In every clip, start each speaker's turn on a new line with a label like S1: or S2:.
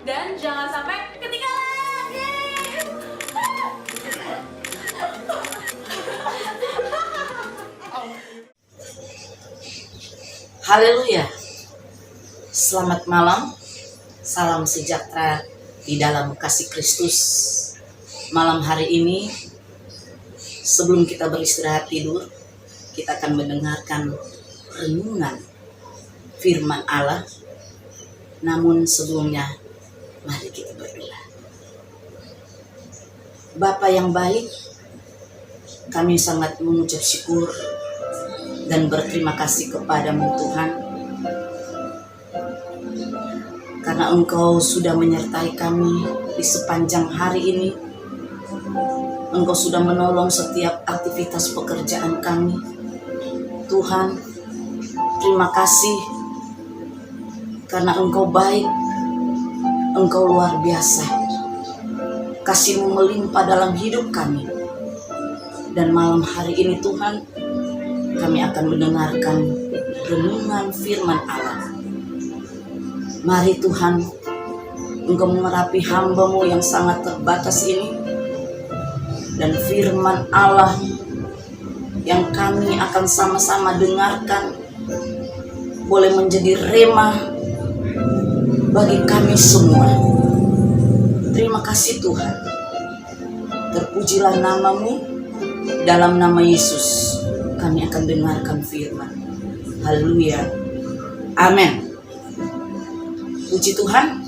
S1: dan jangan sampai ketinggalan. Yeay!
S2: Haleluya. Selamat malam. Salam sejahtera di dalam kasih Kristus. Malam hari ini, sebelum kita beristirahat tidur, kita akan mendengarkan renungan firman Allah. Namun sebelumnya, mari kita berdoa. Bapa yang baik, kami sangat mengucap syukur dan berterima kasih kepadamu Tuhan, karena Engkau sudah menyertai kami di sepanjang hari ini. Engkau sudah menolong setiap aktivitas pekerjaan kami. Tuhan, terima kasih karena Engkau baik, Engkau luar biasa. Kasih-Mu melimpah dalam hidup kami. Dan malam hari ini Tuhan, kami akan mendengarkan renungan firman Allah. Mari Tuhan, Engkau mengurapi hamba-Mu yang sangat terbatas ini, dan firman Allah yang kami akan sama-sama dengarkan boleh menjadi rema bagi kami semua. Terima kasih Tuhan. Terpujilah nama-Mu. Dalam nama Yesus kami akan dengarkan firman. Haleluya. Amin. Puji Tuhan.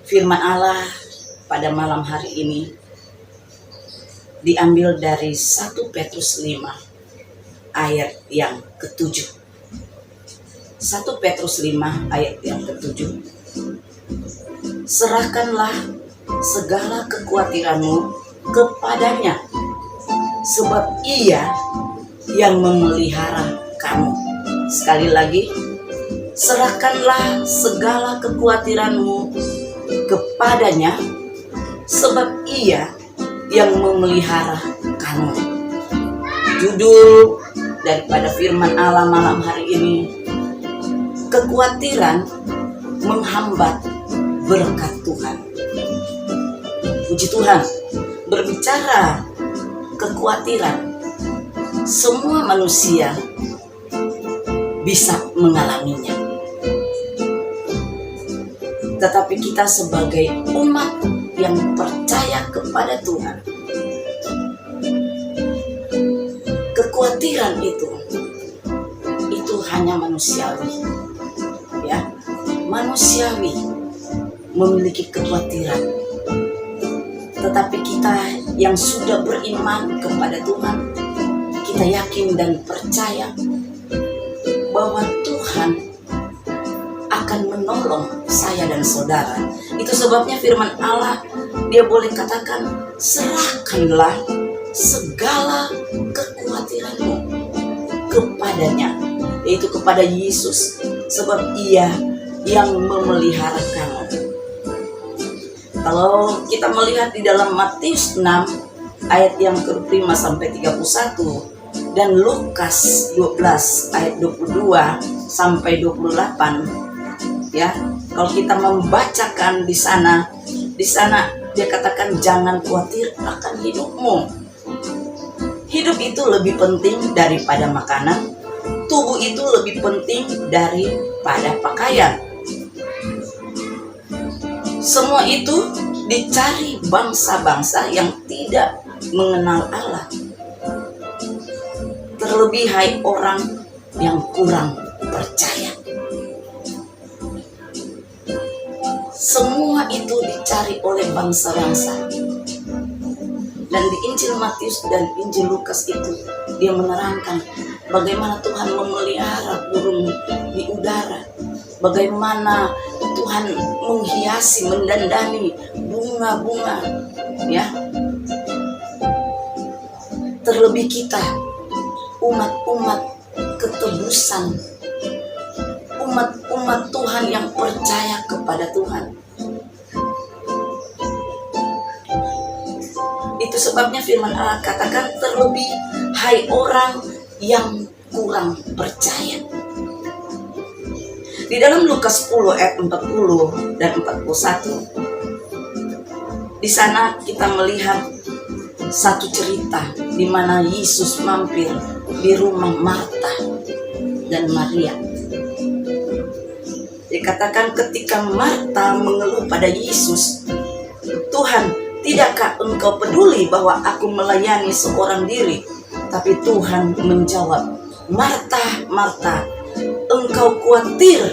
S2: Firman Allah pada malam hari ini diambil dari 1 Petrus 5 ayat yang ke-7. 1 Petrus 5 ayat yang ke-7. Serahkanlah segala kekhawatiranmu kepadanya, sebab Ia yang memelihara kamu. Sekali lagi, serahkanlah segala kekhawatiranmu kepadanya, sebab Ia yang memelihara kamu. Judul daripada firman Allah malam hari ini, kekhawatiran menghambat berkat Tuhan. Puji Tuhan. Berbicara kekhawatiran, semua manusia bisa mengalaminya. Tetapi kita sebagai umat yang percaya kepada Tuhan, kekhawatiran itu hanya manusiawi. Ya, manusiawi memiliki kekhawatiran. Tetapi kita yang sudah beriman kepada Tuhan, kita yakin dan percaya bahwa Tuhan akan menolong saya dan saudara. Itu sebabnya firman Allah, dia boleh katakan, serahkanlah segala kekhawatiranmu kepadanya, yaitu kepada Yesus, sebab Ia yang memelihara kamu. Kalau kita melihat di dalam Matius 6 ayat yang ke-5 sampai 31 dan Lukas 12 ayat 22 sampai 28, ya, kalau kita membacakan di sana dia katakan, jangan khawatir akan hidupmu. Hidup itu lebih penting daripada makanan, tubuh itu lebih penting daripada pakaian. Semua itu dicari bangsa-bangsa yang tidak mengenal Allah. Terlebih hai orang yang kurang percaya. Semua itu dicari oleh bangsa-bangsa. Dan di Injil Matius dan Injil Lukas itu dia menerangkan bagaimana Tuhan memelihara burung di udara, bagaimana Tuhan menghiasi, mendandani bunga-bunga, ya. Terlebih kita, umat-umat ketebusan, umat-umat Tuhan yang percaya kepada Tuhan. Itu sebabnya firman Allah katakan, terlebih hai orang yang kurang percaya. Di dalam Lukas 10 ayat 40 dan 41, di sana kita melihat satu cerita di mana Yesus mampir di rumah Marta dan Maria. Dikatakan ketika Marta mengeluh pada Yesus, "Tuhan, tidakkah engkau peduli bahwa aku melayani seorang diri?" Tapi Tuhan menjawab, "Marta, Marta, engkau khawatir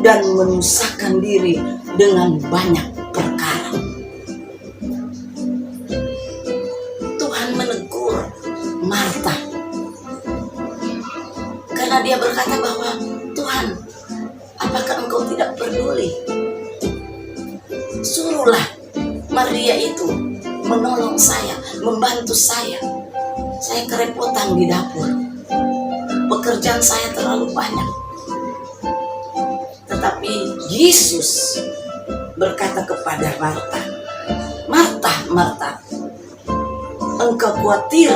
S2: dan menyusahkan diri dengan banyak perkara." Tuhan menegur Marta karena dia berkata bahwa, "Tuhan, apakah engkau tidak peduli? Suruhlah Maria itu menolong saya, membantu saya. Saya kerepotan di dapur. Pekerjaan saya terlalu banyak." Tetapi Yesus berkata kepada Marta, "Marta, Marta, engkau khawatir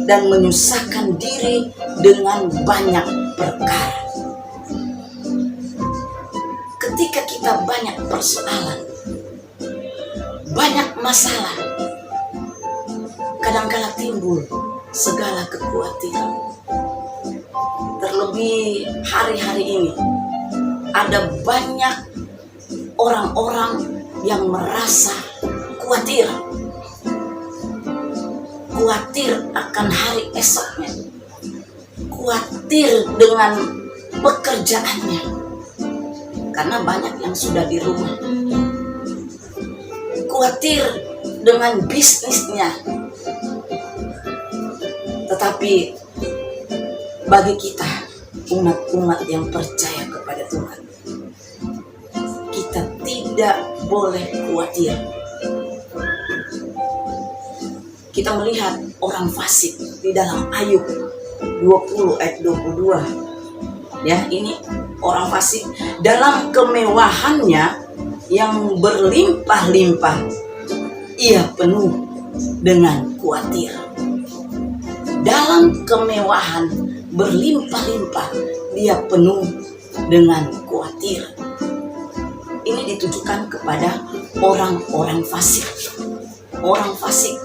S2: dan menyusahkan diri dengan banyak perkara." Ketika kita banyak persoalan, banyak masalah, kadang-kala timbul segala kekhawatiran. Terlebih hari-hari ini, ada banyak orang-orang yang merasa khawatir akan hari esoknya, khawatir dengan pekerjaannya, karena banyak yang sudah di rumah, khawatir dengan bisnisnya. Tetapi bagi kita, umat-umat yang percaya kepada Tuhan, kita tidak boleh khawatir. Kita melihat orang fasik di dalam Ayub 20 ayat 22. Ya, ini orang fasik dalam kemewahannya yang berlimpah-limpah, ia penuh dengan khawatir. Dalam kemewahan berlimpah-limpah, dia penuh dengan khawatir. Ini ditujukan kepada orang-orang fasik. Orang fasik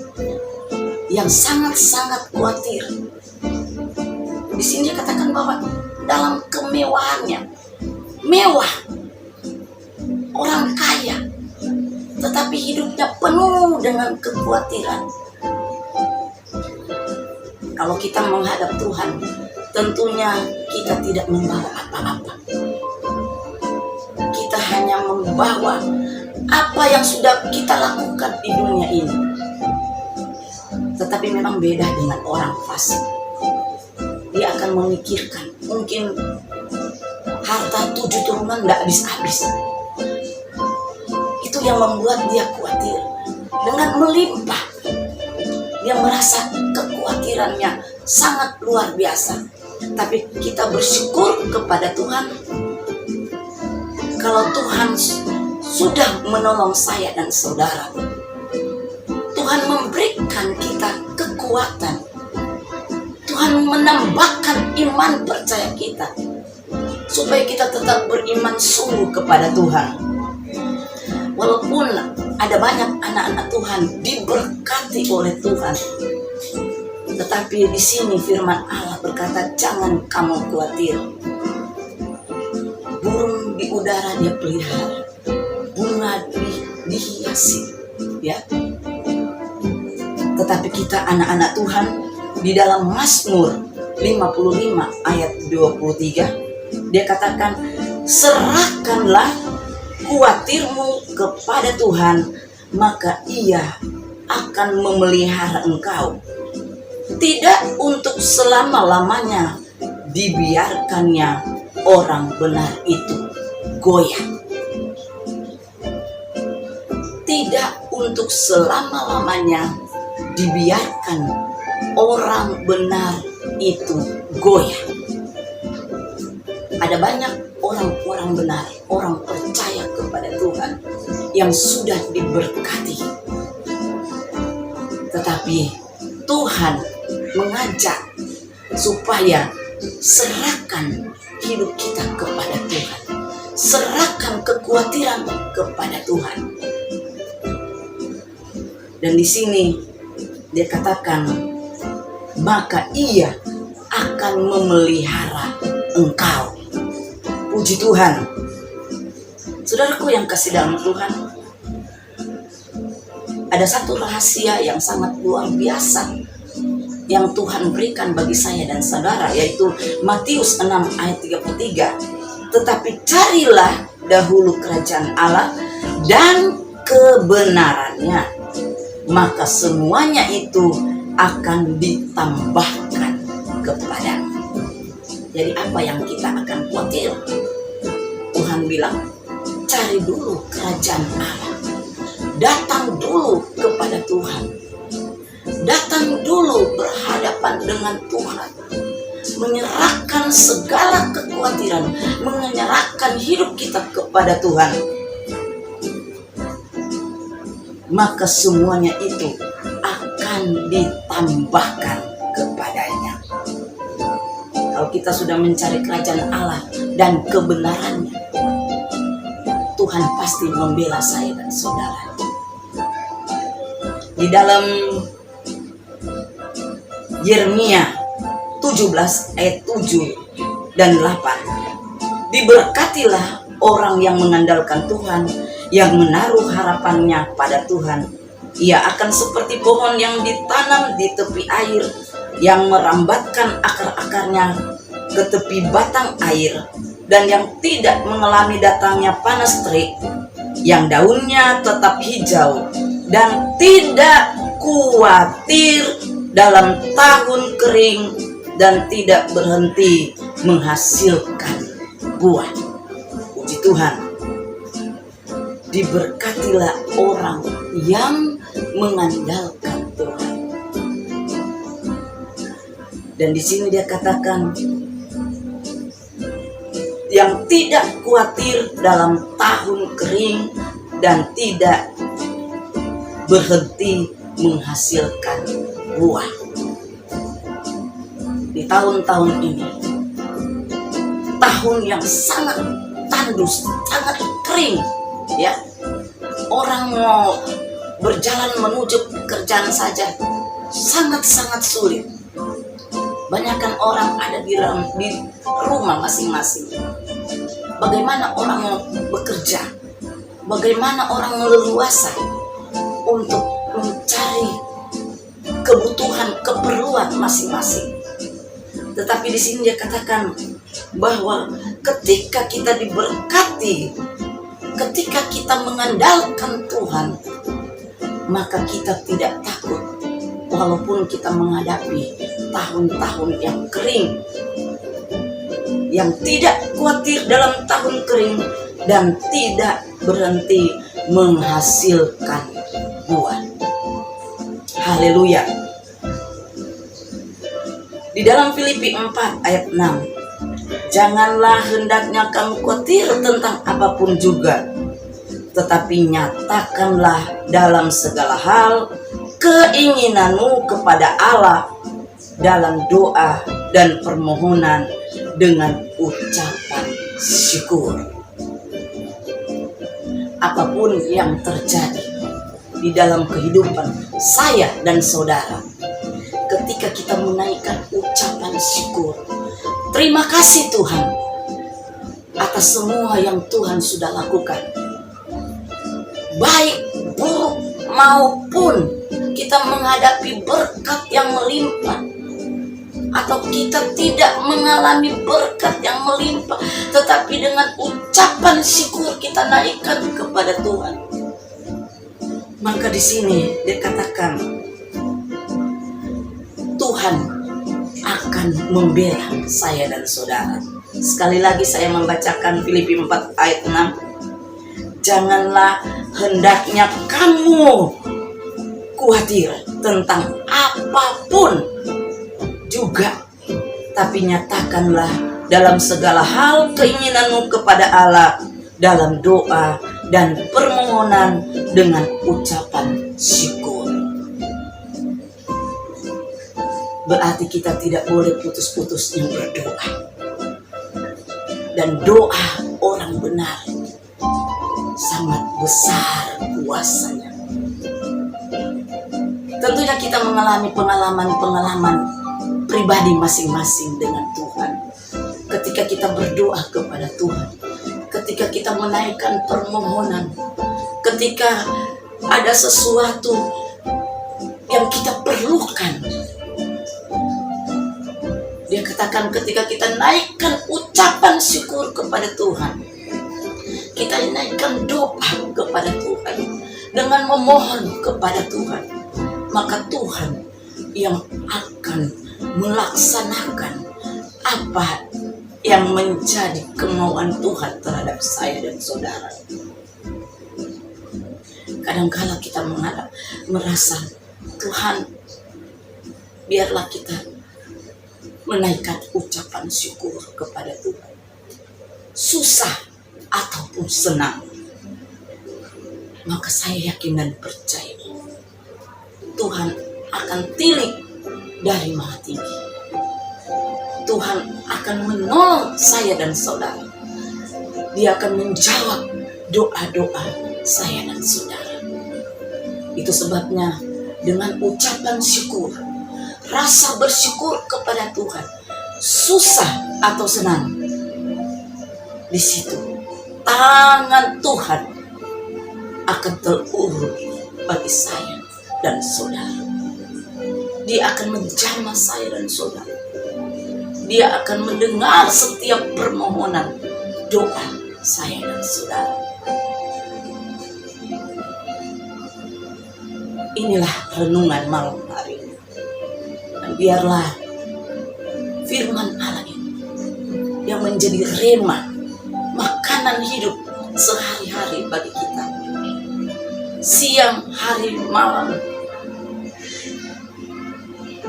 S2: yang sangat-sangat khawatir. Di sini dia katakan bahwa dalam kemewahannya, mewah, orang kaya, tetapi hidupnya penuh dengan kekhawatiran. Kalau kita menghadap Tuhan, tentunya kita tidak membawa apa-apa. Kita hanya membawa apa yang sudah kita lakukan di dunia ini. Tetapi memang beda dengan orang fasik. Dia akan memikirkan, mungkin harta 7 turunan tidak habis-habis. Itu yang membuat dia khawatir. Dengan melimpah, dia merasa kekhawatirannya sangat luar biasa. Tapi kita bersyukur kepada Tuhan, kalau Tuhan sudah menolong saya dan saudara. Tuhan memberikan kita kekuatan. Tuhan menambahkan iman percaya kita, supaya kita tetap beriman sungguh kepada Tuhan. Walaupun ada banyak anak-anak Tuhan diberkati oleh Tuhan, tetapi di sini firman Allah berkata, jangan kamu khawatir. Burung di udara dia pelihara, bunga dihiasi, ya. Tetapi kita anak-anak Tuhan, di dalam Mazmur 55 ayat 23, dia katakan, serahkanlah khawatirmu kepada Tuhan, maka Ia akan memelihara engkau. Tidak untuk selama-lamanya dibiarkannya orang benar itu goyah. Tidak untuk selama-lamanya dibiarkan orang benar itu goyah. Ada banyak orang-orang benar, orang percaya kepada Tuhan yang sudah diberkati. Tetapi Tuhan mengajak supaya serahkan hidup kita kepada serahkan kekhawatiran kepada Tuhan. Dan di sini dia katakan, maka Ia akan memelihara engkau. Puji Tuhan. Saudaraku yang kasih dalam Tuhan, ada satu rahasia yang sangat luar biasa yang Tuhan berikan bagi saya dan saudara, yaitu Matius 6 ayat 33. Tetapi carilah dahulu kerajaan Allah dan kebenarannya, maka semuanya itu akan ditambahkan kepadamu. Jadi apa yang kita akan khawatir? Tuhan bilang, cari dulu kerajaan Allah. Datang dulu kepada Tuhan. Datang dulu berhadapan dengan Tuhan. Menyerahkan segala kekhawatiran, menyerahkan hidup kita kepada Tuhan. Maka semuanya itu akan ditambahkan kepadanya. Kalau kita sudah mencari kerajaan Allah dan kebenarannya, Tuhan pasti membela saya dan saudara. Di dalam Yeremia 17 ayat 7 dan 8, diberkatilah orang yang mengandalkan Tuhan, yang menaruh harapannya pada Tuhan. Ia akan seperti pohon yang ditanam di tepi air, yang merambatkan akar-akarnya ke tepi batang air, dan yang tidak mengalami datangnya panas terik, yang daunnya tetap hijau, dan tidak khawatir dalam tahun kering, dan tidak berhenti menghasilkan buah. Puji Tuhan. Diberkatilah orang yang mengandalkan Tuhan. Dan di sini dia katakan, yang tidak khawatir dalam tahun kering dan tidak berhenti menghasilkan buah. Di tahun-tahun ini, tahun yang sangat tandus, sangat kering, ya. Orang mau berjalan menuju pekerjaan saja sangat-sangat sulit. Banyakkan orang ada di rumah masing-masing. Bagaimana orang mau bekerja? Bagaimana orang leluasa untuk mencari kebutuhan, keperluan masing-masing? Tetapi di sini dia katakan bahwa ketika kita diberkati, ketika kita mengandalkan Tuhan, maka kita tidak takut walaupun kita menghadapi tahun-tahun yang kering, yang tidak khawatir dalam tahun kering dan tidak berhenti menghasilkan buah. Haleluya. Di dalam Filipi 4 ayat 6, janganlah hendaknya kamu khawatir tentang apapun juga, tetapi nyatakanlah dalam segala hal keinginanmu kepada Allah dalam doa dan permohonan dengan ucapan syukur. Apapun yang terjadi di dalam kehidupan saya dan saudara, ketika kita menaikkan ucapan syukur, terima kasih Tuhan atas semua yang Tuhan sudah lakukan, baik buruk maupun kita menghadapi berkat yang melimpah, atau kita tidak mengalami berkat yang melimpah, tetapi dengan ucapan syukur kita naikkan kepada Tuhan. Maka di sini dikatakan Tuhan akan membela saya dan saudara. Sekali lagi saya membacakan Filipi 4 ayat 6. Janganlah hendaknya kamu khawatir tentang apapun juga, tapi nyatakanlah dalam segala hal keinginanmu kepada Allah dalam doa dan permohonan dengan ucapan syukur. Berarti kita tidak boleh putus-putusnya berdoa. dan doa orang benar sangat besar kuasanya. Tentunya kita mengalami pengalaman-pengalaman pribadi masing-masing dengan Tuhan. Ketika kita berdoa kepada Tuhan, ketika kita menaikkan permohonan, ketika ada sesuatu yang kita perlukan, dia katakan ketika kita naikkan ucapan syukur kepada Tuhan, kita naikkan doa kepada Tuhan dengan memohon kepada Tuhan, maka Tuhan yang akan melaksanakan apa yang menjadi kemauan Tuhan terhadap saya dan saudara. Kadang-kala kita merasa, Tuhan, biarlah kita menaikkan ucapan syukur kepada Tuhan. Susah ataupun senang, maka saya yakin dan percaya Tuhan akan tilik dari Maha Tinggi. Tuhan akan menolong saya dan saudara. Dia akan menjawab doa-doa saya dan saudara. Itu sebabnya dengan ucapan syukur, rasa bersyukur kepada Tuhan, susah atau senang, di situ tangan Tuhan akan terulur bagi saya dan saudara. Dia akan menjamah saya dan saudara. Dia akan mendengar setiap permohonan doa saya dan saudara. Inilah renungan malam hari ini. Dan biarlah firman Allah ini yang menjadi rema, makanan hidup sehari-hari bagi kita. Siang, hari, malam,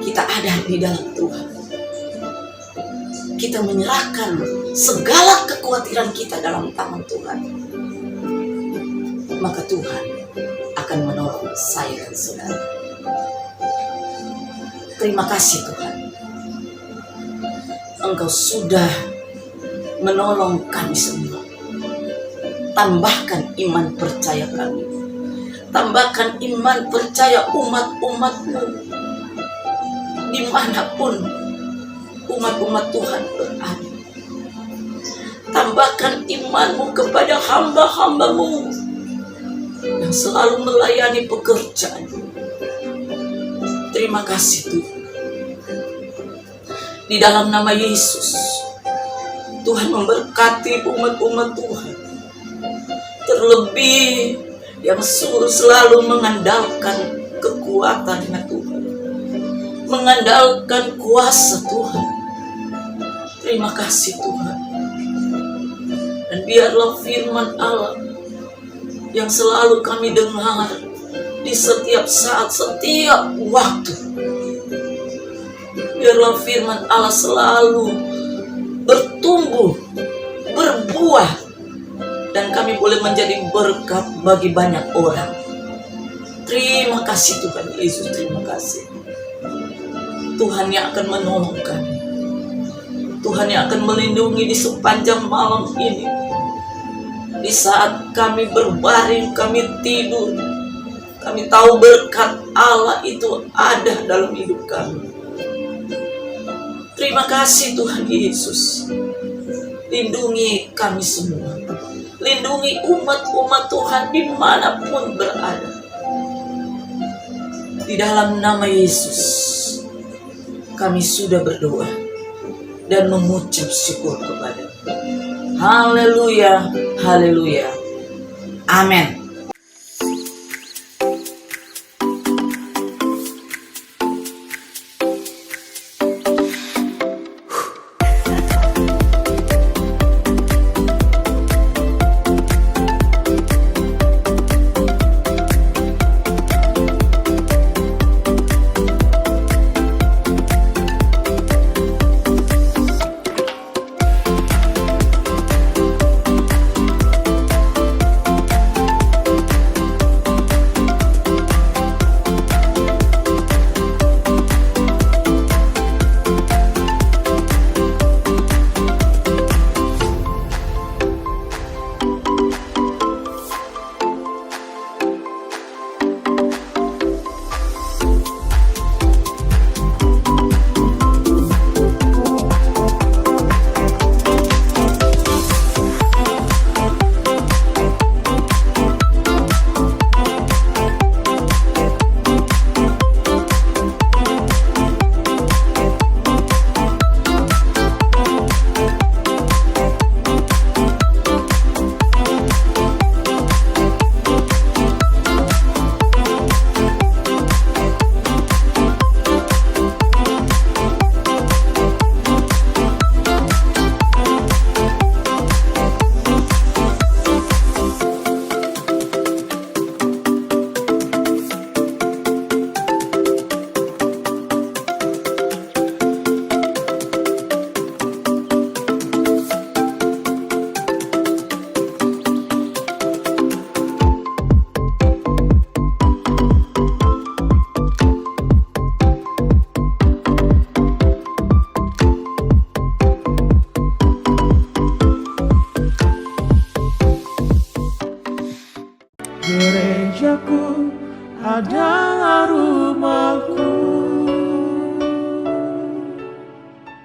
S2: kita ada di dalam Tuhan. Kita menyerahkan segala kekhawatiran kita dalam tangan Tuhan, maka Tuhan akan menolong saya dan saudara. Terima kasih Tuhan, Engkau sudah menolong kami semua. Tambahkan iman percaya kami, tambahkan iman percaya umat-umat-Mu dimanapun umat-umat Tuhan berada. Tambahkan iman-Mu kepada hamba-hamba-Mu yang selalu melayani pekerjaan. Terima kasih Tuhan. Di dalam nama Yesus, Tuhan memberkati umat-umat Tuhan. Terlebih yang selalu mengandalkan kekuatan Tuhan, mengandalkan kuasa Tuhan. Terima kasih Tuhan. Dan biarlah firman Allah yang selalu kami dengar di setiap saat, setiap waktu, biarlah firman Allah selalu bertumbuh, berbuah, dan kami boleh menjadi berkat bagi banyak orang. Terima kasih Tuhan Yesus, terima kasih. Tuhan yang akan menolong kami, Tuhan yang akan melindungi di sepanjang malam ini. Di saat kami berbaring, kami tidur, kami tahu berkat Allah itu ada dalam hidup kami. Terima kasih Tuhan Yesus. Lindungi kami semua, lindungi umat-umat Tuhan dimanapun berada. Di dalam nama Yesus kami sudah berdoa dan mengucap syukur kepada-Mu. Haleluya, haleluya. Amin.
S3: rumahku adalah rumahku.